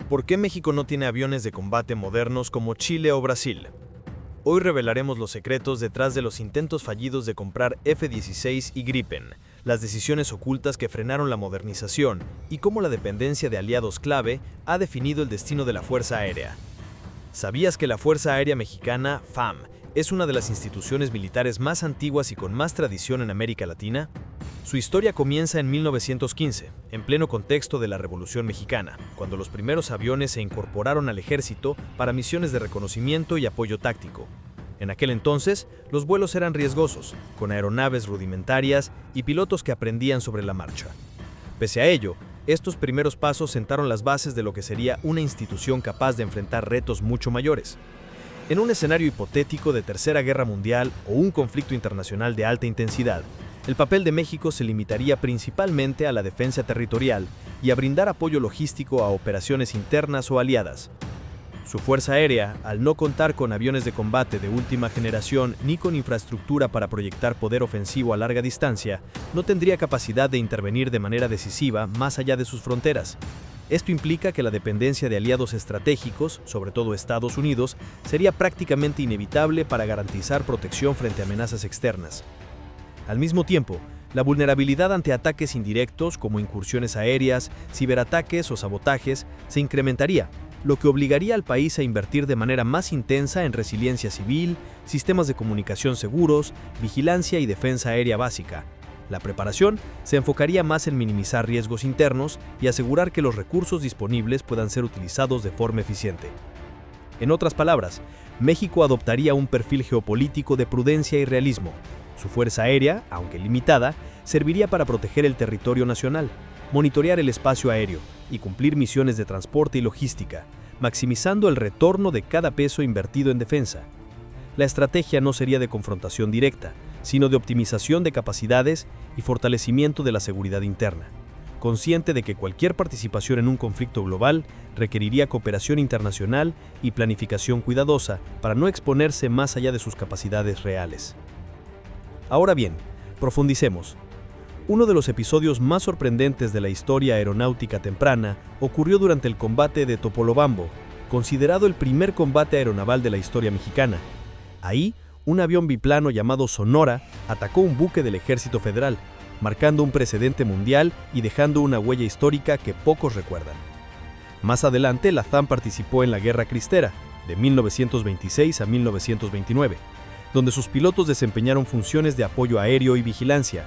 ¿Por qué México no tiene aviones de combate modernos como Chile o Brasil? Hoy revelaremos los secretos detrás de los intentos fallidos de comprar F-16 y Gripen, las decisiones ocultas que frenaron la modernización y cómo la dependencia de aliados clave ha definido el destino de la Fuerza Aérea. ¿Sabías que la Fuerza Aérea Mexicana, FAM, es una de las instituciones militares más antiguas y con más tradición en América Latina? Su historia comienza en 1915, en pleno contexto de la Revolución Mexicana, cuando los primeros aviones se incorporaron al ejército para misiones de reconocimiento y apoyo táctico. En aquel entonces, los vuelos eran riesgosos, con aeronaves rudimentarias y pilotos que aprendían sobre la marcha. Pese a ello, estos primeros pasos sentaron las bases de lo que sería una institución capaz de enfrentar retos mucho mayores. En un escenario hipotético de Tercera Guerra Mundial o un conflicto internacional de alta intensidad, el papel de México se limitaría principalmente a la defensa territorial y a brindar apoyo logístico a operaciones internas o aliadas. Su Fuerza Aérea, al no contar con aviones de combate de última generación ni con infraestructura para proyectar poder ofensivo a larga distancia, no tendría capacidad de intervenir de manera decisiva más allá de sus fronteras. Esto implica que la dependencia de aliados estratégicos, sobre todo Estados Unidos, sería prácticamente inevitable para garantizar protección frente a amenazas externas. Al mismo tiempo, la vulnerabilidad ante ataques indirectos como incursiones aéreas, ciberataques o sabotajes se incrementaría, lo que obligaría al país a invertir de manera más intensa en resiliencia civil, sistemas de comunicación seguros, vigilancia y defensa aérea básica. La preparación se enfocaría más en minimizar riesgos internos y asegurar que los recursos disponibles puedan ser utilizados de forma eficiente. En otras palabras, México adoptaría un perfil geopolítico de prudencia y realismo. Su fuerza aérea, aunque limitada, serviría para proteger el territorio nacional, monitorear el espacio aéreo y cumplir misiones de transporte y logística, maximizando el retorno de cada peso invertido en defensa. La estrategia no sería de confrontación directa, sino de optimización de capacidades y fortalecimiento de la seguridad interna, consciente de que cualquier participación en un conflicto global requeriría cooperación internacional y planificación cuidadosa para no exponerse más allá de sus capacidades reales. Ahora bien, profundicemos. Uno de los episodios más sorprendentes de la historia aeronáutica temprana ocurrió durante el combate de Topolobampo, considerado el primer combate aeronaval de la historia mexicana. Ahí, un avión biplano llamado Sonora atacó un buque del Ejército Federal, marcando un precedente mundial y dejando una huella histórica que pocos recuerdan. Más adelante, la FAM participó en la Guerra Cristera, de 1926 a 1929, donde sus pilotos desempeñaron funciones de apoyo aéreo y vigilancia.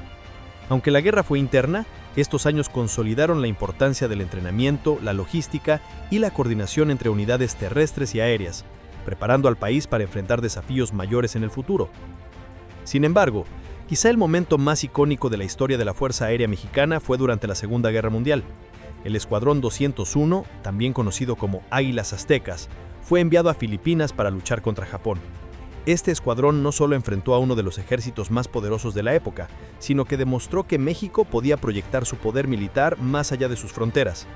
Aunque la guerra fue interna, estos años consolidaron la importancia del entrenamiento, la logística y la coordinación entre unidades terrestres y aéreas, preparando al país para enfrentar desafíos mayores en el futuro. Sin embargo, quizá el momento más icónico de la historia de la Fuerza Aérea Mexicana fue durante la Segunda Guerra Mundial. El Escuadrón 201, también conocido como Águilas Aztecas, fue enviado a Filipinas para luchar contra Japón. Este escuadrón no solo enfrentó a uno de los ejércitos más poderosos de la época, sino que demostró que México podía proyectar su poder militar más allá de sus fronteras.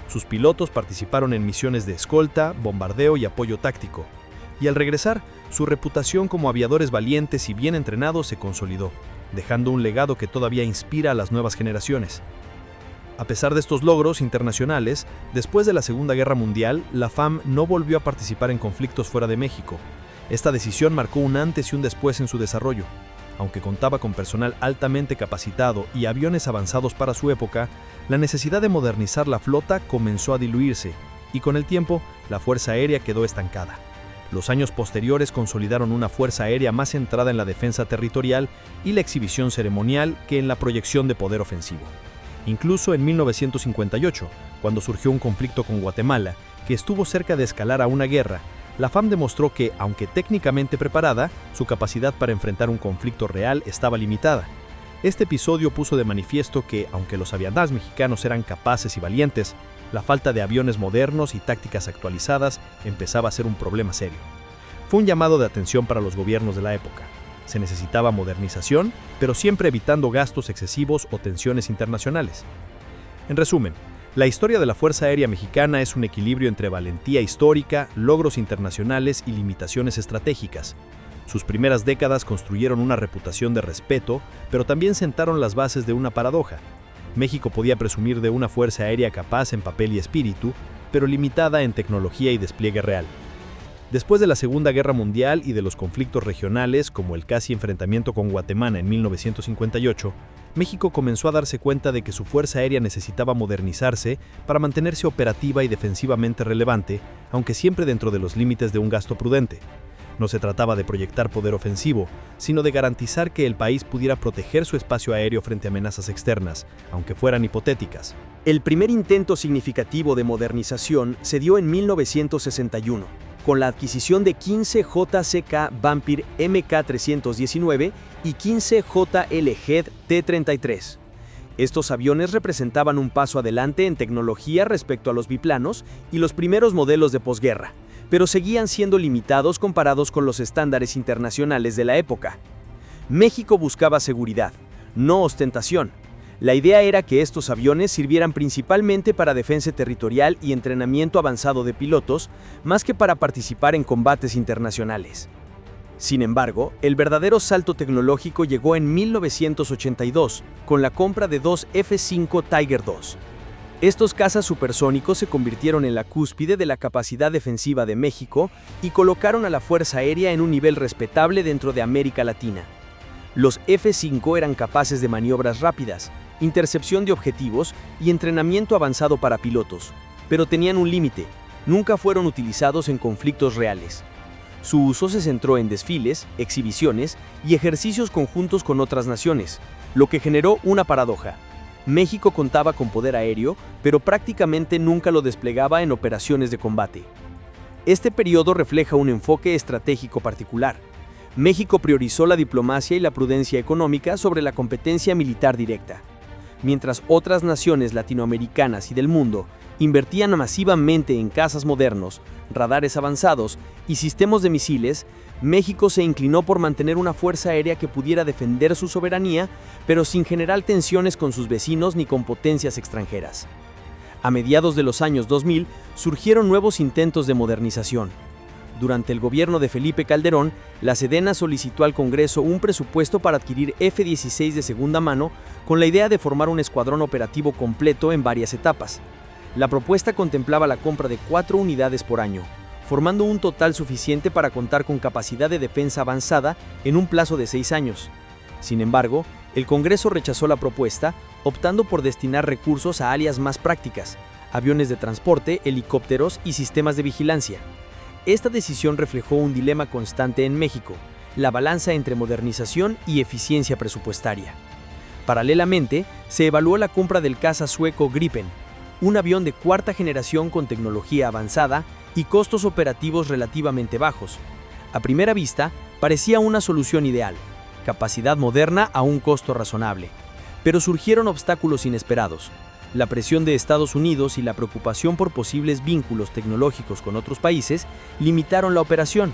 Sus pilotos participaron en misiones de escolta, bombardeo y apoyo táctico. Y al regresar, su reputación como aviadores valientes y bien entrenados se consolidó, dejando un legado que todavía inspira a las nuevas generaciones. A pesar de estos logros internacionales, después de la Segunda Guerra Mundial, la FAM no volvió a participar en conflictos fuera de México. Esta decisión marcó un antes y un después en su desarrollo. Aunque contaba con personal altamente capacitado y aviones avanzados para su época, la necesidad de modernizar la flota comenzó a diluirse, y con el tiempo, la Fuerza Aérea quedó estancada. Los años posteriores consolidaron una Fuerza Aérea más centrada en la defensa territorial y la exhibición ceremonial que en la proyección de poder ofensivo. Incluso en 1958, cuando surgió un conflicto con Guatemala, que estuvo cerca de escalar a una guerra, la FAM demostró que, aunque técnicamente preparada, su capacidad para enfrentar un conflicto real estaba limitada. Este episodio puso de manifiesto que, aunque los aviadores mexicanos eran capaces y valientes, la falta de aviones modernos y tácticas actualizadas empezaba a ser un problema serio. Fue un llamado de atención para los gobiernos de la época. Se necesitaba modernización, pero siempre evitando gastos excesivos o tensiones internacionales. En resumen, la historia de la Fuerza Aérea Mexicana es un equilibrio entre valentía histórica, logros internacionales y limitaciones estratégicas. Sus primeras décadas construyeron una reputación de respeto, pero también sentaron las bases de una paradoja. México podía presumir de una fuerza aérea capaz en papel y espíritu, pero limitada en tecnología y despliegue real. Después de la Segunda Guerra Mundial y de los conflictos regionales, como el casi enfrentamiento con Guatemala en 1958, México comenzó a darse cuenta de que su fuerza aérea necesitaba modernizarse para mantenerse operativa y defensivamente relevante, aunque siempre dentro de los límites de un gasto prudente. No se trataba de proyectar poder ofensivo, sino de garantizar que el país pudiera proteger su espacio aéreo frente a amenazas externas, aunque fueran hipotéticas. El primer intento significativo de modernización se dio en 1961, con la adquisición de 15 JCK Vampir Mk319 y 15 JLG T-33. Estos aviones representaban un paso adelante en tecnología respecto a los biplanos y los primeros modelos de posguerra, pero seguían siendo limitados comparados con los estándares internacionales de la época. México buscaba seguridad, no ostentación. La idea era que estos aviones sirvieran principalmente para defensa territorial y entrenamiento avanzado de pilotos, más que para participar en combates internacionales. Sin embargo, el verdadero salto tecnológico llegó en 1982, con la compra de dos F-5 Tiger II. Estos cazas supersónicos se convirtieron en la cúspide de la capacidad defensiva de México y colocaron a la Fuerza Aérea en un nivel respetable dentro de América Latina. Los F-5 eran capaces de maniobras rápidas, intercepción de objetivos y entrenamiento avanzado para pilotos, pero tenían un límite: nunca fueron utilizados en conflictos reales. Su uso se centró en desfiles, exhibiciones y ejercicios conjuntos con otras naciones, lo que generó una paradoja. México contaba con poder aéreo, pero prácticamente nunca lo desplegaba en operaciones de combate. Este periodo refleja un enfoque estratégico particular. México priorizó la diplomacia y la prudencia económica sobre la competencia militar directa. Mientras otras naciones latinoamericanas y del mundo invertían masivamente en cazas modernos, radares avanzados y sistemas de misiles, México se inclinó por mantener una fuerza aérea que pudiera defender su soberanía, pero sin generar tensiones con sus vecinos ni con potencias extranjeras. A mediados de los años 2000 surgieron nuevos intentos de modernización. Durante el gobierno de Felipe Calderón, la Sedena solicitó al Congreso un presupuesto para adquirir F-16 de segunda mano con la idea de formar un escuadrón operativo completo en varias etapas. La propuesta contemplaba la compra de 4 unidades por año, formando un total suficiente para contar con capacidad de defensa avanzada en un plazo de 6 años. Sin embargo, el Congreso rechazó la propuesta, optando por destinar recursos a áreas más prácticas: aviones de transporte, helicópteros y sistemas de vigilancia. Esta decisión reflejó un dilema constante en México: la balanza entre modernización y eficiencia presupuestaria. Paralelamente, se evaluó la compra del caza sueco Gripen, un avión de cuarta generación con tecnología avanzada y costos operativos relativamente bajos. A primera vista, parecía una solución ideal: capacidad moderna a un costo razonable. Pero surgieron obstáculos inesperados. La presión de Estados Unidos y la preocupación por posibles vínculos tecnológicos con otros países limitaron la operación.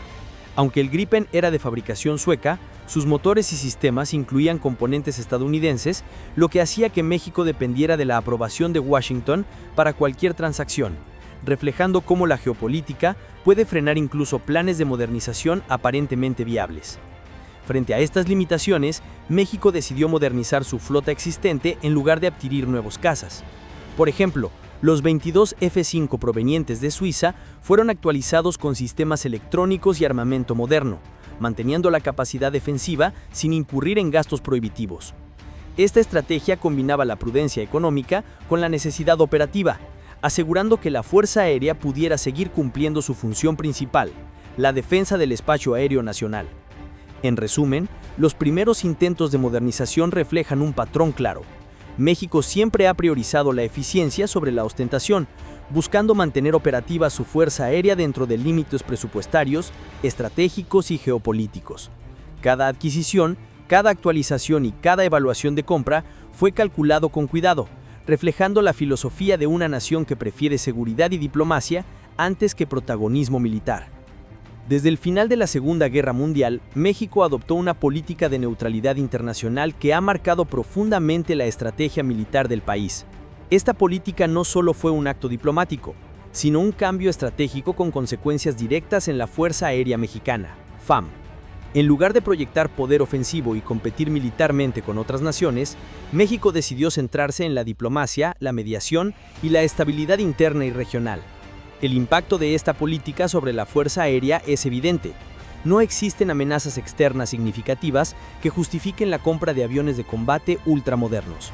Aunque el Gripen era de fabricación sueca, sus motores y sistemas incluían componentes estadounidenses, lo que hacía que México dependiera de la aprobación de Washington para cualquier transacción, reflejando cómo la geopolítica puede frenar incluso planes de modernización aparentemente viables. Frente a estas limitaciones, México decidió modernizar su flota existente en lugar de adquirir nuevos cazas. Por ejemplo, los 22 F-5 provenientes de Suiza fueron actualizados con sistemas electrónicos y armamento moderno, manteniendo la capacidad defensiva sin incurrir en gastos prohibitivos. Esta estrategia combinaba la prudencia económica con la necesidad operativa, asegurando que la Fuerza Aérea pudiera seguir cumpliendo su función principal: la defensa del espacio aéreo nacional. En resumen, los primeros intentos de modernización reflejan un patrón claro. México siempre ha priorizado la eficiencia sobre la ostentación, buscando mantener operativa su fuerza aérea dentro de límites presupuestarios, estratégicos y geopolíticos. Cada adquisición, cada actualización y cada evaluación de compra fue calculado con cuidado, reflejando la filosofía de una nación que prefiere seguridad y diplomacia antes que protagonismo militar. Desde el final de la Segunda Guerra Mundial, México adoptó una política de neutralidad internacional que ha marcado profundamente la estrategia militar del país. Esta política no solo fue un acto diplomático, sino un cambio estratégico con consecuencias directas en la Fuerza Aérea Mexicana, FAM. En lugar de proyectar poder ofensivo y competir militarmente con otras naciones, México decidió centrarse en la diplomacia, la mediación y la estabilidad interna y regional. El impacto de esta política sobre la Fuerza Aérea es evidente. No existen amenazas externas significativas que justifiquen la compra de aviones de combate ultramodernos.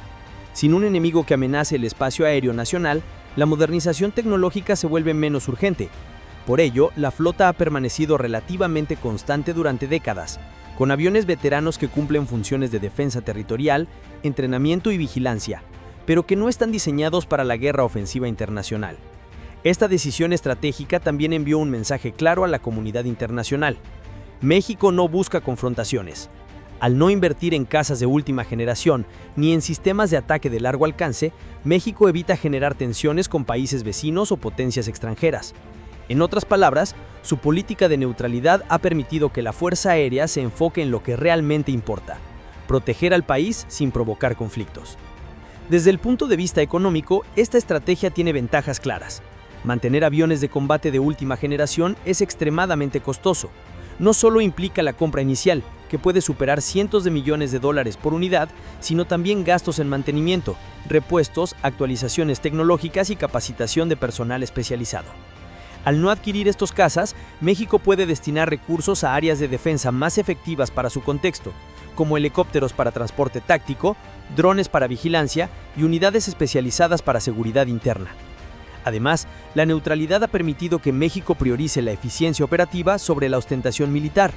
Sin un enemigo que amenace el espacio aéreo nacional, la modernización tecnológica se vuelve menos urgente. Por ello, la flota ha permanecido relativamente constante durante décadas, con aviones veteranos que cumplen funciones de defensa territorial, entrenamiento y vigilancia, pero que no están diseñados para la guerra ofensiva internacional. Esta decisión estratégica también envió un mensaje claro a la comunidad internacional. México no busca confrontaciones. Al no invertir en casas de última generación ni en sistemas de ataque de largo alcance, México evita generar tensiones con países vecinos o potencias extranjeras. En otras palabras, su política de neutralidad ha permitido que la Fuerza Aérea se enfoque en lo que realmente importa: proteger al país sin provocar conflictos. Desde el punto de vista económico, esta estrategia tiene ventajas claras. Mantener aviones de combate de última generación es extremadamente costoso. No solo implica la compra inicial, que puede superar cientos de millones de dólares por unidad, sino también gastos en mantenimiento, repuestos, actualizaciones tecnológicas y capacitación de personal especializado. Al no adquirir estos cazas, México puede destinar recursos a áreas de defensa más efectivas para su contexto, como helicópteros para transporte táctico, drones para vigilancia y unidades especializadas para seguridad interna. Además, la neutralidad ha permitido que México priorice la eficiencia operativa sobre la ostentación militar.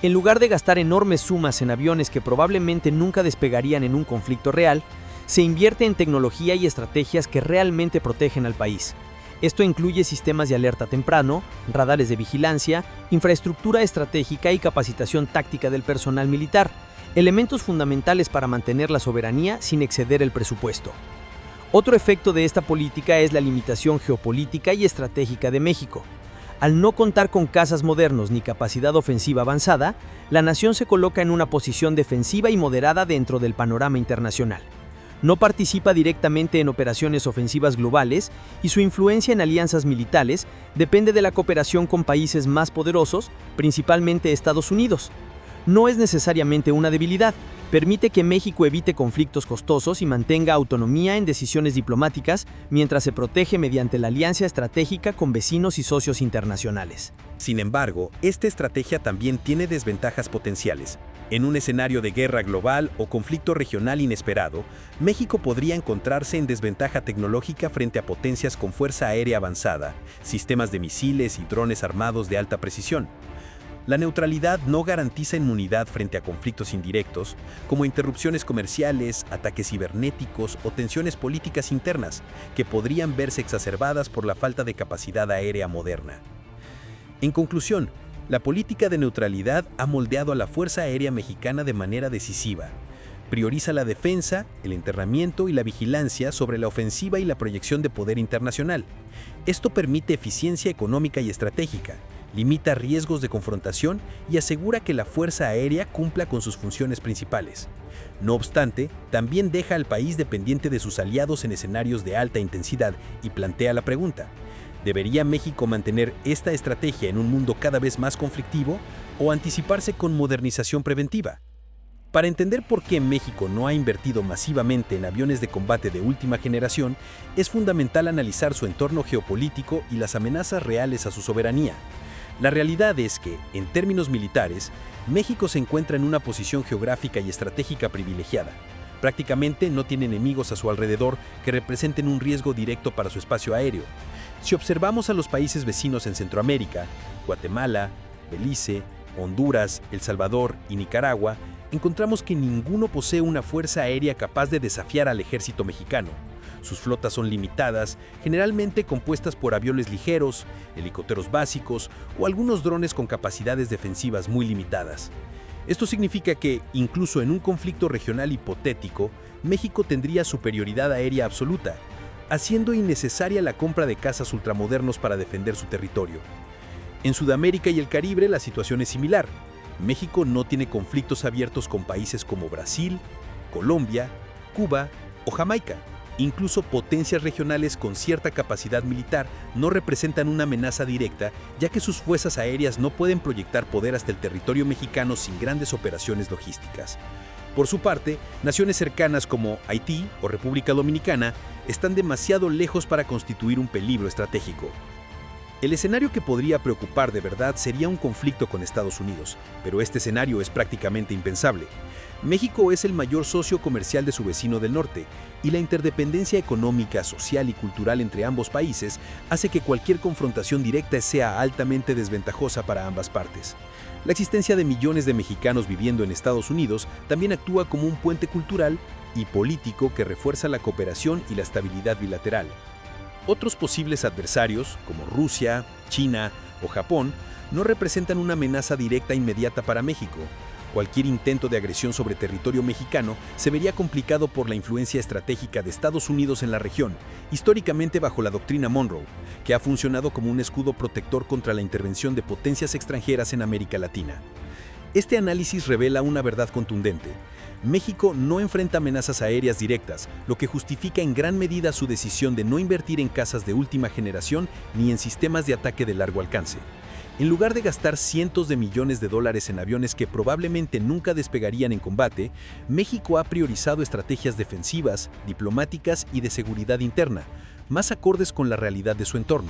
En lugar de gastar enormes sumas en aviones que probablemente nunca despegarían en un conflicto real, se invierte en tecnología y estrategias que realmente protegen al país. Esto incluye sistemas de alerta temprano, radares de vigilancia, infraestructura estratégica y capacitación táctica del personal militar, elementos fundamentales para mantener la soberanía sin exceder el presupuesto. Otro efecto de esta política es la limitación geopolítica y estratégica de México. Al no contar con cazas modernos ni capacidad ofensiva avanzada, la nación se coloca en una posición defensiva y moderada dentro del panorama internacional. No participa directamente en operaciones ofensivas globales y su influencia en alianzas militares depende de la cooperación con países más poderosos, principalmente Estados Unidos. No es necesariamente una debilidad, permite que México evite conflictos costosos y mantenga autonomía en decisiones diplomáticas mientras se protege mediante la alianza estratégica con vecinos y socios internacionales. Sin embargo, esta estrategia también tiene desventajas potenciales. En un escenario de guerra global o conflicto regional inesperado, México podría encontrarse en desventaja tecnológica frente a potencias con fuerza aérea avanzada, sistemas de misiles y drones armados de alta precisión. La neutralidad no garantiza inmunidad frente a conflictos indirectos, como interrupciones comerciales, ataques cibernéticos o tensiones políticas internas, que podrían verse exacerbadas por la falta de capacidad aérea moderna. En conclusión, la política de neutralidad ha moldeado a la Fuerza Aérea Mexicana de manera decisiva. Prioriza la defensa, el entrenamiento y la vigilancia sobre la ofensiva y la proyección de poder internacional. Esto permite eficiencia económica y estratégica, limita riesgos de confrontación y asegura que la Fuerza Aérea cumpla con sus funciones principales. No obstante, también deja al país dependiente de sus aliados en escenarios de alta intensidad y plantea la pregunta: ¿debería México mantener esta estrategia en un mundo cada vez más conflictivo o anticiparse con modernización preventiva? Para entender por qué México no ha invertido masivamente en aviones de combate de última generación, es fundamental analizar su entorno geopolítico y las amenazas reales a su soberanía. La realidad es que, en términos militares, México se encuentra en una posición geográfica y estratégica privilegiada. Prácticamente no tiene enemigos a su alrededor que representen un riesgo directo para su espacio aéreo. Si observamos a los países vecinos en Centroamérica, Guatemala, Belice, Honduras, El Salvador y Nicaragua, encontramos que ninguno posee una fuerza aérea capaz de desafiar al ejército mexicano. Sus flotas son limitadas, generalmente compuestas por aviones ligeros, helicópteros básicos o algunos drones con capacidades defensivas muy limitadas. Esto significa que, incluso en un conflicto regional hipotético, México tendría superioridad aérea absoluta, haciendo innecesaria la compra de cazas ultramodernos para defender su territorio. En Sudamérica y el Caribe la situación es similar. México no tiene conflictos abiertos con países como Brasil, Colombia, Cuba o Jamaica. Incluso potencias regionales con cierta capacidad militar no representan una amenaza directa, ya que sus fuerzas aéreas no pueden proyectar poder hasta el territorio mexicano sin grandes operaciones logísticas. Por su parte, naciones cercanas como Haití o República Dominicana están demasiado lejos para constituir un peligro estratégico. El escenario que podría preocupar de verdad sería un conflicto con Estados Unidos, pero este escenario es prácticamente impensable. México es el mayor socio comercial de su vecino del norte, y la interdependencia económica, social y cultural entre ambos países hace que cualquier confrontación directa sea altamente desventajosa para ambas partes. La existencia de millones de mexicanos viviendo en Estados Unidos también actúa como un puente cultural y político que refuerza la cooperación y la estabilidad bilateral. Otros posibles adversarios, como Rusia, China o Japón, no representan una amenaza directa e inmediata para México. Cualquier intento de agresión sobre territorio mexicano se vería complicado por la influencia estratégica de Estados Unidos en la región, históricamente bajo la doctrina Monroe, que ha funcionado como un escudo protector contra la intervención de potencias extranjeras en América Latina. Este análisis revela una verdad contundente. México no enfrenta amenazas aéreas directas, lo que justifica en gran medida su decisión de no invertir en casas de última generación ni en sistemas de ataque de largo alcance. En lugar de gastar cientos de millones de dólares en aviones que probablemente nunca despegarían en combate, México ha priorizado estrategias defensivas, diplomáticas y de seguridad interna, más acordes con la realidad de su entorno.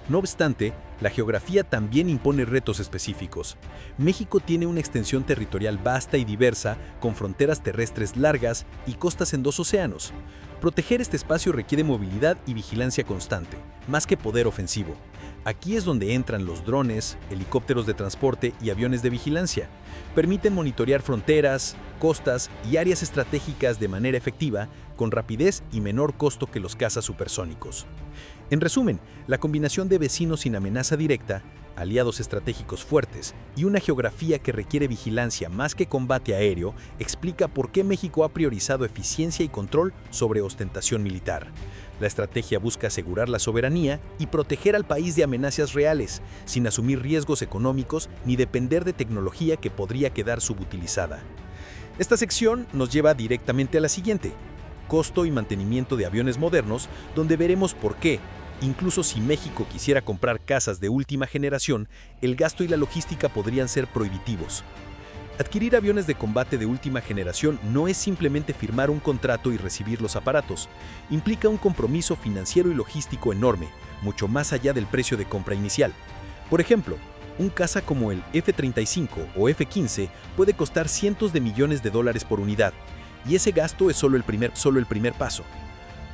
No obstante, la geografía también impone retos específicos. México tiene una extensión territorial vasta y diversa, con fronteras terrestres largas y costas en 2 océanos. Proteger este espacio requiere movilidad y vigilancia constante, más que poder ofensivo. Aquí es donde entran los drones, helicópteros de transporte y aviones de vigilancia. Permiten monitorear fronteras, costas y áreas estratégicas de manera efectiva, con rapidez y menor costo que los cazas supersónicos. En resumen, la combinación de vecinos sin amenaza directa, aliados estratégicos fuertes y una geografía que requiere vigilancia más que combate aéreo explica por qué México ha priorizado eficiencia y control sobre ostentación militar. La estrategia busca asegurar la soberanía y proteger al país de amenazas reales, sin asumir riesgos económicos ni depender de tecnología que podría quedar subutilizada. Esta sección nos lleva directamente a la siguiente: costo y mantenimiento de aviones modernos, donde veremos por qué, incluso si México quisiera comprar casas de última generación, el gasto y la logística podrían ser prohibitivos. Adquirir aviones de combate de última generación no es simplemente firmar un contrato y recibir los aparatos. Implica un compromiso financiero y logístico enorme, mucho más allá del precio de compra inicial. Por ejemplo, un caza como el F-35 o F-15 puede costar cientos de millones de dólares por unidad, y ese gasto es solo el primer paso.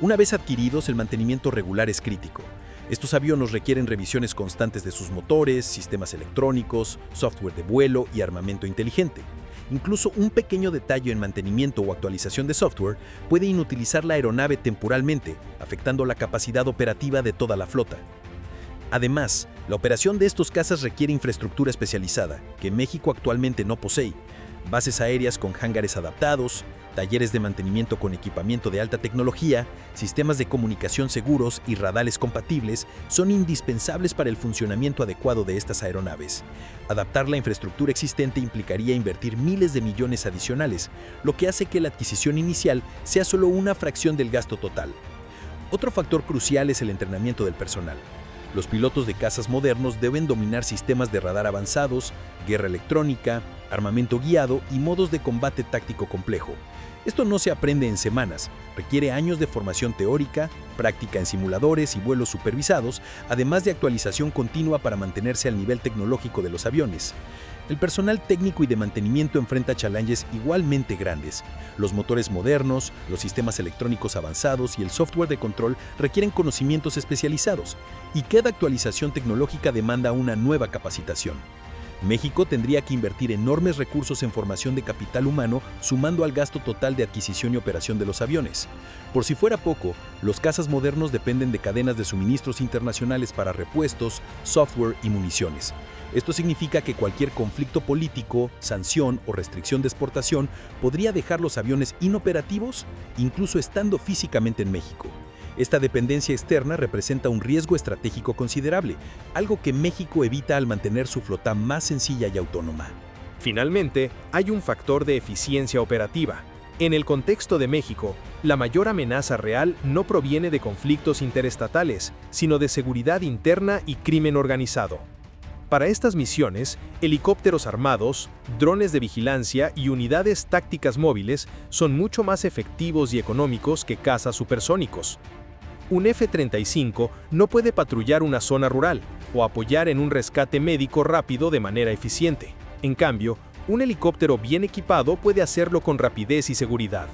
Una vez adquiridos, el mantenimiento regular es crítico. Estos aviones requieren revisiones constantes de sus motores, sistemas electrónicos, software de vuelo y armamento inteligente. Incluso un pequeño detalle en mantenimiento o actualización de software puede inutilizar la aeronave temporalmente, afectando la capacidad operativa de toda la flota. Además, la operación de estos cazas requiere infraestructura especializada, que México actualmente no posee. Bases aéreas con hangares adaptados, talleres de mantenimiento con equipamiento de alta tecnología, sistemas de comunicación seguros y radares compatibles son indispensables para el funcionamiento adecuado de estas aeronaves. Adaptar la infraestructura existente implicaría invertir miles de millones adicionales, lo que hace que la adquisición inicial sea solo una fracción del gasto total. Otro factor crucial es el entrenamiento del personal. Los pilotos de cazas modernos deben dominar sistemas de radar avanzados, guerra electrónica, armamento guiado y modos de combate táctico complejo. Esto no se aprende en semanas, requiere años de formación teórica, práctica en simuladores y vuelos supervisados, además de actualización continua para mantenerse al nivel tecnológico de los aviones. El personal técnico y de mantenimiento enfrenta challenges igualmente grandes. Los motores modernos, los sistemas electrónicos avanzados y el software de control requieren conocimientos especializados, y cada actualización tecnológica demanda una nueva capacitación. México tendría que invertir enormes recursos en formación de capital humano, sumando al gasto total de adquisición y operación de los aviones. Por si fuera poco, los cazas modernos dependen de cadenas de suministros internacionales para repuestos, software y municiones. Esto significa que cualquier conflicto político, sanción o restricción de exportación podría dejar los aviones inoperativos, incluso estando físicamente en México. Esta dependencia externa representa un riesgo estratégico considerable, algo que México evita al mantener su flota más sencilla y autónoma. Finalmente, hay un factor de eficiencia operativa. En el contexto de México, la mayor amenaza real no proviene de conflictos interestatales, sino de seguridad interna y crimen organizado. Para estas misiones, helicópteros armados, drones de vigilancia y unidades tácticas móviles son mucho más efectivos y económicos que cazas supersónicos. Un F-35 no puede patrullar una zona rural o apoyar en un rescate médico rápido de manera eficiente. En cambio, un helicóptero bien equipado puede hacerlo con rapidez y seguridad.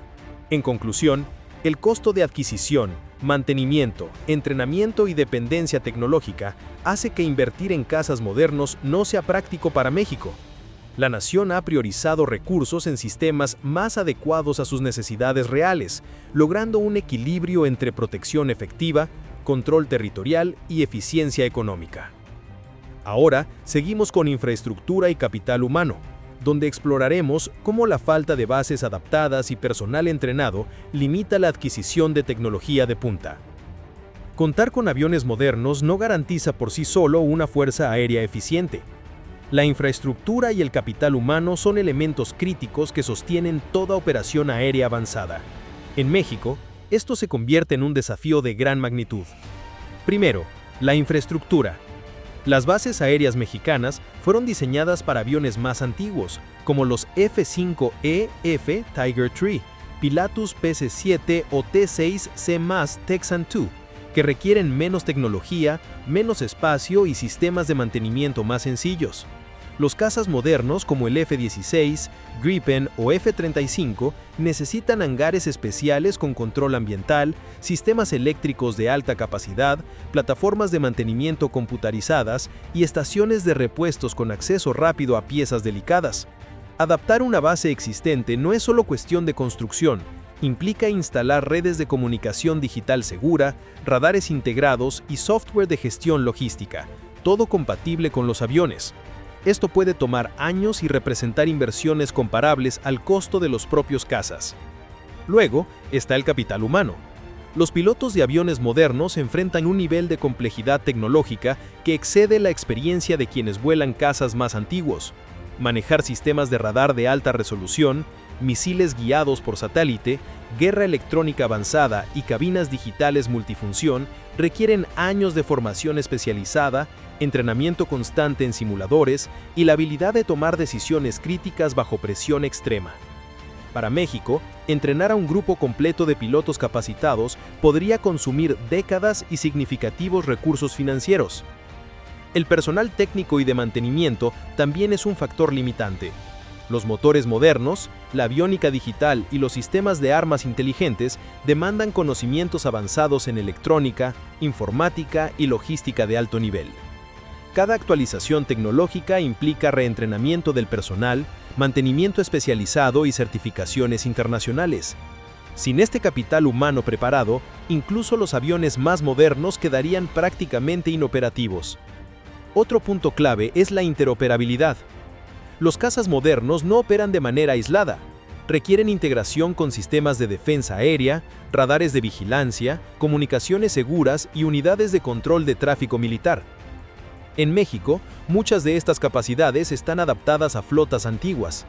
En conclusión, el costo de adquisición, mantenimiento, entrenamiento y dependencia tecnológica hace que invertir en cazas modernos no sea práctico para México. La nación ha priorizado recursos en sistemas más adecuados a sus necesidades reales, logrando un equilibrio entre protección efectiva, control territorial y eficiencia económica. Ahora, seguimos con infraestructura y capital humano, donde exploraremos cómo la falta de bases adaptadas y personal entrenado limita la adquisición de tecnología de punta. Contar con aviones modernos no garantiza por sí solo una fuerza aérea eficiente. La infraestructura y el capital humano son elementos críticos que sostienen toda operación aérea avanzada. En México, esto se convierte en un desafío de gran magnitud. Primero, la infraestructura. Las bases aéreas mexicanas fueron diseñadas para aviones más antiguos, como los F-5E/F Tiger III, Pilatus PC-7 o T-6C+ Texan II, que requieren menos tecnología, menos espacio y sistemas de mantenimiento más sencillos. Los cazas modernos como el F-16, Gripen o F-35 necesitan hangares especiales con control ambiental, sistemas eléctricos de alta capacidad, plataformas de mantenimiento computarizadas y estaciones de repuestos con acceso rápido a piezas delicadas. Adaptar una base existente no es solo cuestión de construcción, implica instalar redes de comunicación digital segura, radares integrados y software de gestión logística, todo compatible con los aviones. Esto puede tomar años y representar inversiones comparables al costo de los propios cazas. Luego está el capital humano. Los pilotos de aviones modernos enfrentan un nivel de complejidad tecnológica que excede la experiencia de quienes vuelan cazas más antiguos. Manejar sistemas de radar de alta resolución, misiles guiados por satélite, guerra electrónica avanzada y cabinas digitales multifunción requieren años de formación especializada, entrenamiento constante en simuladores y la habilidad de tomar decisiones críticas bajo presión extrema. Para México, entrenar a un grupo completo de pilotos capacitados podría consumir décadas y significativos recursos financieros. El personal técnico y de mantenimiento también es un factor limitante. Los motores modernos, la aviónica digital y los sistemas de armas inteligentes demandan conocimientos avanzados en electrónica, informática y logística de alto nivel. Cada actualización tecnológica implica reentrenamiento del personal, mantenimiento especializado y certificaciones internacionales. Sin este capital humano preparado, incluso los aviones más modernos quedarían prácticamente inoperativos. Otro punto clave es la interoperabilidad. Los cazas modernos no operan de manera aislada. Requieren integración con sistemas de defensa aérea, radares de vigilancia, comunicaciones seguras y unidades de control de tráfico militar. En México, muchas de estas capacidades están adaptadas a flotas antiguas.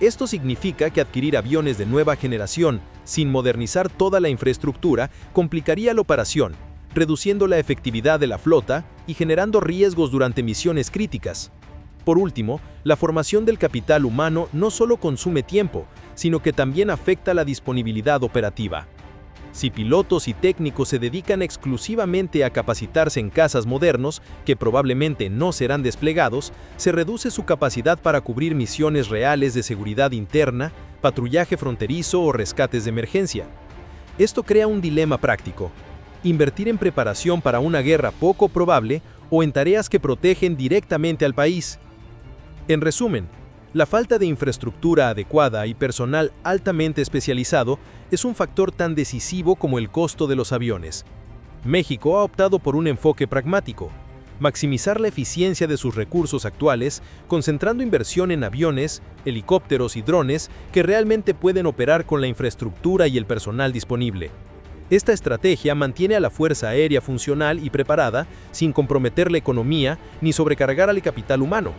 Esto significa que adquirir aviones de nueva generación sin modernizar toda la infraestructura complicaría la operación, reduciendo la efectividad de la flota y generando riesgos durante misiones críticas. Por último, la formación del capital humano no solo consume tiempo, sino que también afecta la disponibilidad operativa. Si pilotos y técnicos se dedican exclusivamente a capacitarse en cazas modernos, que probablemente no serán desplegados, se reduce su capacidad para cubrir misiones reales de seguridad interna, patrullaje fronterizo o rescates de emergencia. Esto crea un dilema práctico: invertir en preparación para una guerra poco probable o en tareas que protegen directamente al país. En resumen, la falta de infraestructura adecuada y personal altamente especializado es un factor tan decisivo como el costo de los aviones. México ha optado por un enfoque pragmático: maximizar la eficiencia de sus recursos actuales, concentrando inversión en aviones, helicópteros y drones que realmente pueden operar con la infraestructura y el personal disponible. Esta estrategia mantiene a la Fuerza Aérea funcional y preparada, sin comprometer la economía ni sobrecargar al capital humano.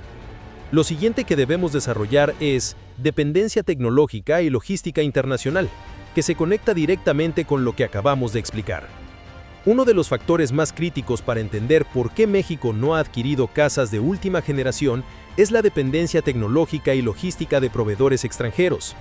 Lo siguiente que debemos desarrollar es dependencia tecnológica y logística internacional, que se conecta directamente con lo que acabamos de explicar. Uno de los factores más críticos para entender por qué México no ha adquirido cazas de última generación es la dependencia tecnológica y logística de proveedores extranjeros.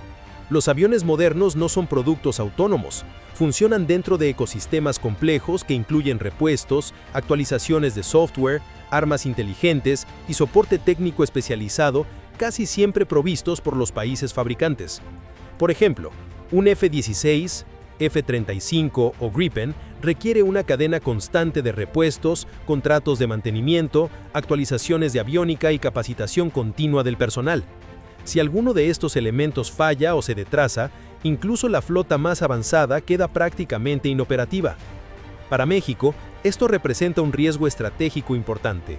Los aviones modernos no son productos autónomos, funcionan dentro de ecosistemas complejos que incluyen repuestos, actualizaciones de software, armas inteligentes y soporte técnico especializado, casi siempre provistos por los países fabricantes. Por ejemplo, un F-16, F-35 o Gripen requiere una cadena constante de repuestos, contratos de mantenimiento, actualizaciones de aviónica y capacitación continua del personal. Si alguno de estos elementos falla o se retrasa, incluso la flota más avanzada queda prácticamente inoperativa. Para México, esto representa un riesgo estratégico importante.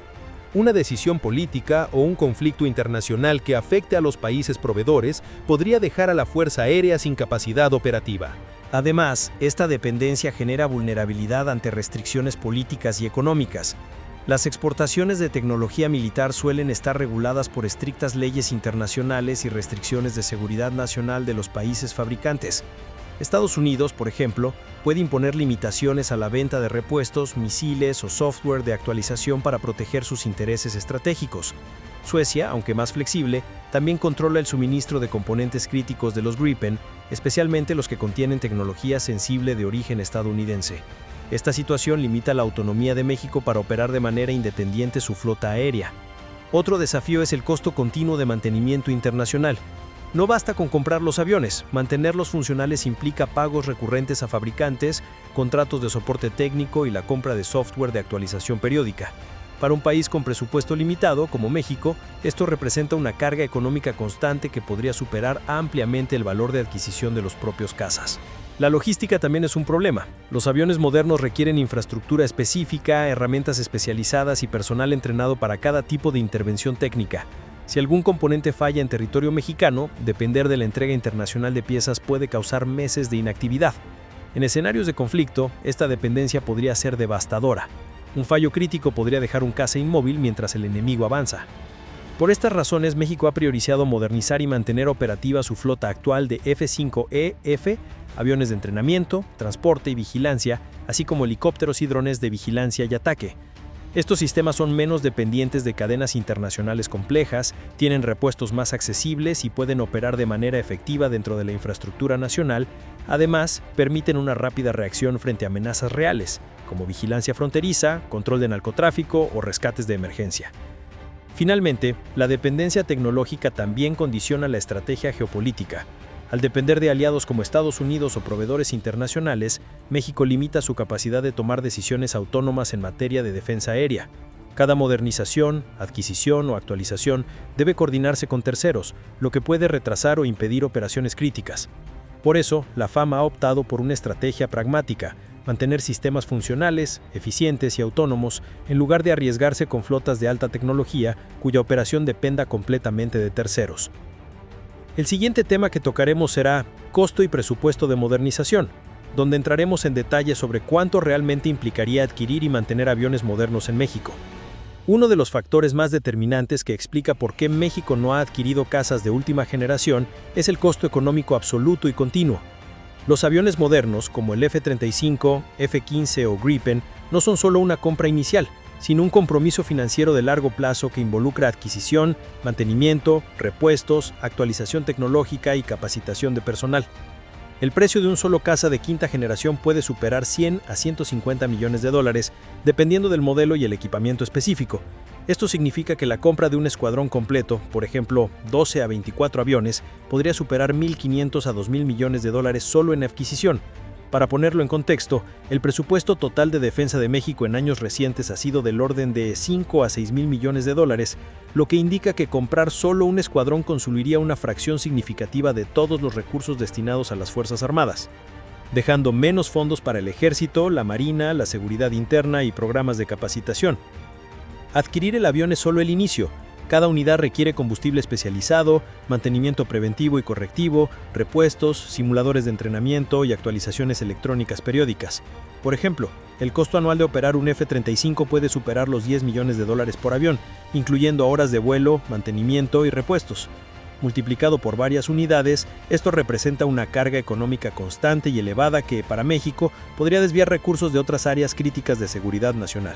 Una decisión política o un conflicto internacional que afecte a los países proveedores podría dejar a la Fuerza Aérea sin capacidad operativa. Además, esta dependencia genera vulnerabilidad ante restricciones políticas y económicas. Las exportaciones de tecnología militar suelen estar reguladas por estrictas leyes internacionales y restricciones de seguridad nacional de los países fabricantes. Estados Unidos, por ejemplo, puede imponer limitaciones a la venta de repuestos, misiles o software de actualización para proteger sus intereses estratégicos. Suecia, aunque más flexible, también controla el suministro de componentes críticos de los Gripen, especialmente los que contienen tecnología sensible de origen estadounidense. Esta situación limita la autonomía de México para operar de manera independiente su flota aérea. Otro desafío es el costo continuo de mantenimiento internacional. No basta con comprar los aviones, mantenerlos funcionales implica pagos recurrentes a fabricantes, contratos de soporte técnico y la compra de software de actualización periódica. Para un país con presupuesto limitado, como México, esto representa una carga económica constante que podría superar ampliamente el valor de adquisición de los propios cazas. La logística también es un problema. Los aviones modernos requieren infraestructura específica, herramientas especializadas y personal entrenado para cada tipo de intervención técnica. Si algún componente falla en territorio mexicano, depender de la entrega internacional de piezas puede causar meses de inactividad. En escenarios de conflicto, esta dependencia podría ser devastadora. Un fallo crítico podría dejar un caza inmóvil mientras el enemigo avanza. Por estas razones, México ha priorizado modernizar y mantener operativa su flota actual de F-5E-F, aviones de entrenamiento, transporte y vigilancia, así como helicópteros y drones de vigilancia y ataque. Estos sistemas son menos dependientes de cadenas internacionales complejas, tienen repuestos más accesibles y pueden operar de manera efectiva dentro de la infraestructura nacional. Además, permiten una rápida reacción frente a amenazas reales, como vigilancia fronteriza, control de narcotráfico o rescates de emergencia. Finalmente, la dependencia tecnológica también condiciona la estrategia geopolítica. Al depender de aliados como Estados Unidos o proveedores internacionales, México limita su capacidad de tomar decisiones autónomas en materia de defensa aérea. Cada modernización, adquisición o actualización debe coordinarse con terceros, lo que puede retrasar o impedir operaciones críticas. Por eso, la FAM ha optado por una estrategia pragmática: mantener sistemas funcionales, eficientes y autónomos, en lugar de arriesgarse con flotas de alta tecnología cuya operación dependa completamente de terceros. El siguiente tema que tocaremos será costo y presupuesto de modernización, donde entraremos en detalle sobre cuánto realmente implicaría adquirir y mantener aviones modernos en México. Uno de los factores más determinantes que explica por qué México no ha adquirido cazas de última generación es el costo económico absoluto y continuo. Los aviones modernos, como el F-35, F-15 o Gripen, no son solo una compra inicial, sino un compromiso financiero de largo plazo que involucra adquisición, mantenimiento, repuestos, actualización tecnológica y capacitación de personal. El precio de un solo caza de quinta generación puede superar 100 a 150 millones de dólares, dependiendo del modelo y el equipamiento específico. Esto significa que la compra de un escuadrón completo, por ejemplo, 12 a 24 aviones, podría superar 1.500 a 2.000 millones de dólares solo en adquisición. Para ponerlo en contexto, el presupuesto total de defensa de México en años recientes ha sido del orden de 5 a 6 mil millones de dólares, lo que indica que comprar solo un escuadrón consumiría una fracción significativa de todos los recursos destinados a las Fuerzas Armadas, dejando menos fondos para el Ejército, la Marina, la seguridad interna y programas de capacitación. Adquirir el avión es solo el inicio. Cada unidad requiere combustible especializado, mantenimiento preventivo y correctivo, repuestos, simuladores de entrenamiento y actualizaciones electrónicas periódicas. Por ejemplo, el costo anual de operar un F-35 puede superar los 10 millones de dólares por avión, incluyendo horas de vuelo, mantenimiento y repuestos. Multiplicado por varias unidades, esto representa una carga económica constante y elevada que, para México, podría desviar recursos de otras áreas críticas de seguridad nacional.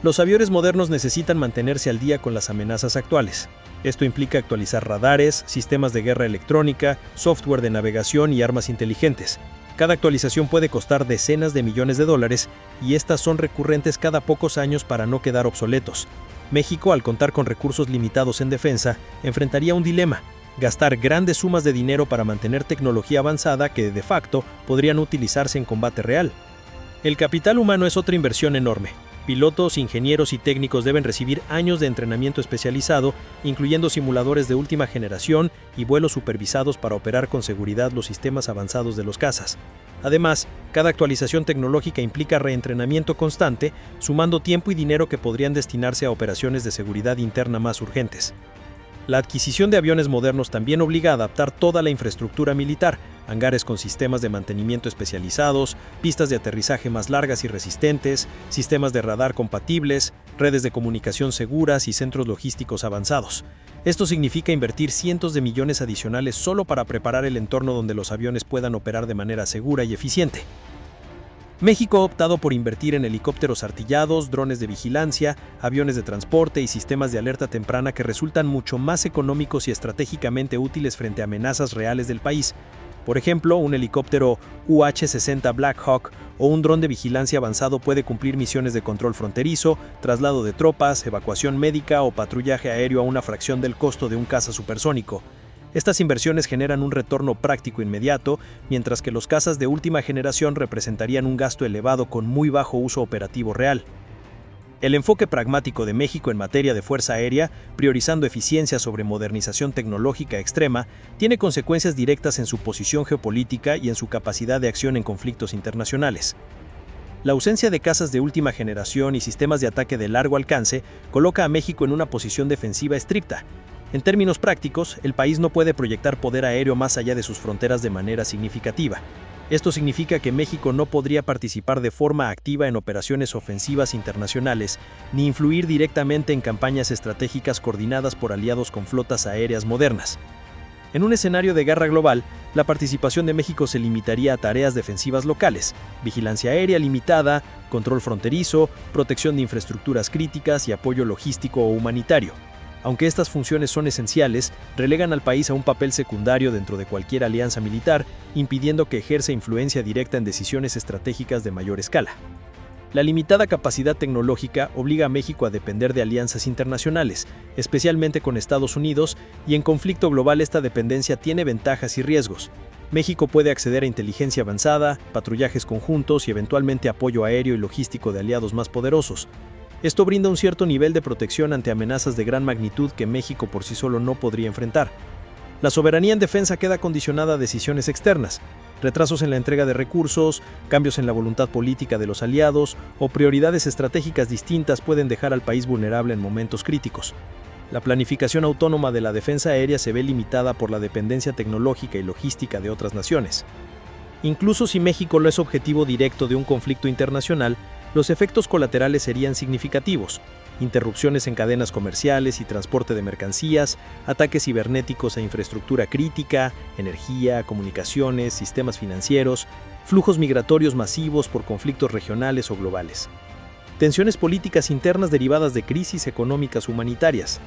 Los aviones modernos necesitan mantenerse al día con las amenazas actuales. Esto implica actualizar radares, sistemas de guerra electrónica, software de navegación y armas inteligentes. Cada actualización puede costar decenas de millones de dólares y estas son recurrentes cada pocos años para no quedar obsoletos. México, al contar con recursos limitados en defensa, enfrentaría un dilema: gastar grandes sumas de dinero para mantener tecnología avanzada que, de facto, podrían utilizarse en combate real. El capital humano es otra inversión enorme. Pilotos, ingenieros y técnicos deben recibir años de entrenamiento especializado, incluyendo simuladores de última generación y vuelos supervisados para operar con seguridad los sistemas avanzados de los cazas. Además, cada actualización tecnológica implica reentrenamiento constante, sumando tiempo y dinero que podrían destinarse a operaciones de seguridad interna más urgentes. La adquisición de aviones modernos también obliga a adaptar toda la infraestructura militar: hangares con sistemas de mantenimiento especializados, pistas de aterrizaje más largas y resistentes, sistemas de radar compatibles, redes de comunicación seguras y centros logísticos avanzados. Esto significa invertir cientos de millones adicionales solo para preparar el entorno donde los aviones puedan operar de manera segura y eficiente. México ha optado por invertir en helicópteros artillados, drones de vigilancia, aviones de transporte y sistemas de alerta temprana que resultan mucho más económicos y estratégicamente útiles frente a amenazas reales del país. Por ejemplo, un helicóptero UH-60 Black Hawk o un dron de vigilancia avanzado puede cumplir misiones de control fronterizo, traslado de tropas, evacuación médica o patrullaje aéreo a una fracción del costo de un caza supersónico. Estas inversiones generan un retorno práctico inmediato, mientras que los cazas de última generación representarían un gasto elevado con muy bajo uso operativo real. El enfoque pragmático de México en materia de fuerza aérea, priorizando eficiencia sobre modernización tecnológica extrema, tiene consecuencias directas en su posición geopolítica y en su capacidad de acción en conflictos internacionales. La ausencia de cazas de última generación y sistemas de ataque de largo alcance coloca a México en una posición defensiva estricta. En términos prácticos, el país no puede proyectar poder aéreo más allá de sus fronteras de manera significativa. Esto significa que México no podría participar de forma activa en operaciones ofensivas internacionales, ni influir directamente en campañas estratégicas coordinadas por aliados con flotas aéreas modernas. En un escenario de guerra global, la participación de México se limitaría a tareas defensivas locales: vigilancia aérea limitada, control fronterizo, protección de infraestructuras críticas y apoyo logístico o humanitario. Aunque estas funciones son esenciales, relegan al país a un papel secundario dentro de cualquier alianza militar, impidiendo que ejerza influencia directa en decisiones estratégicas de mayor escala. La limitada capacidad tecnológica obliga a México a depender de alianzas internacionales, especialmente con Estados Unidos, y en conflicto global esta dependencia tiene ventajas y riesgos. México puede acceder a inteligencia avanzada, patrullajes conjuntos y eventualmente apoyo aéreo y logístico de aliados más poderosos. Esto brinda un cierto nivel de protección ante amenazas de gran magnitud que México por sí solo no podría enfrentar. La soberanía en defensa queda condicionada a decisiones externas: retrasos en la entrega de recursos, cambios en la voluntad política de los aliados o prioridades estratégicas distintas pueden dejar al país vulnerable en momentos críticos. La planificación autónoma de la defensa aérea se ve limitada por la dependencia tecnológica y logística de otras naciones. Incluso si México no es objetivo directo de un conflicto internacional, los efectos colaterales serían significativos: interrupciones en cadenas comerciales y transporte de mercancías, ataques cibernéticos a infraestructura crítica, energía, comunicaciones, sistemas financieros, flujos migratorios masivos por conflictos regionales o globales, tensiones políticas internas derivadas de crisis económicas humanitarias.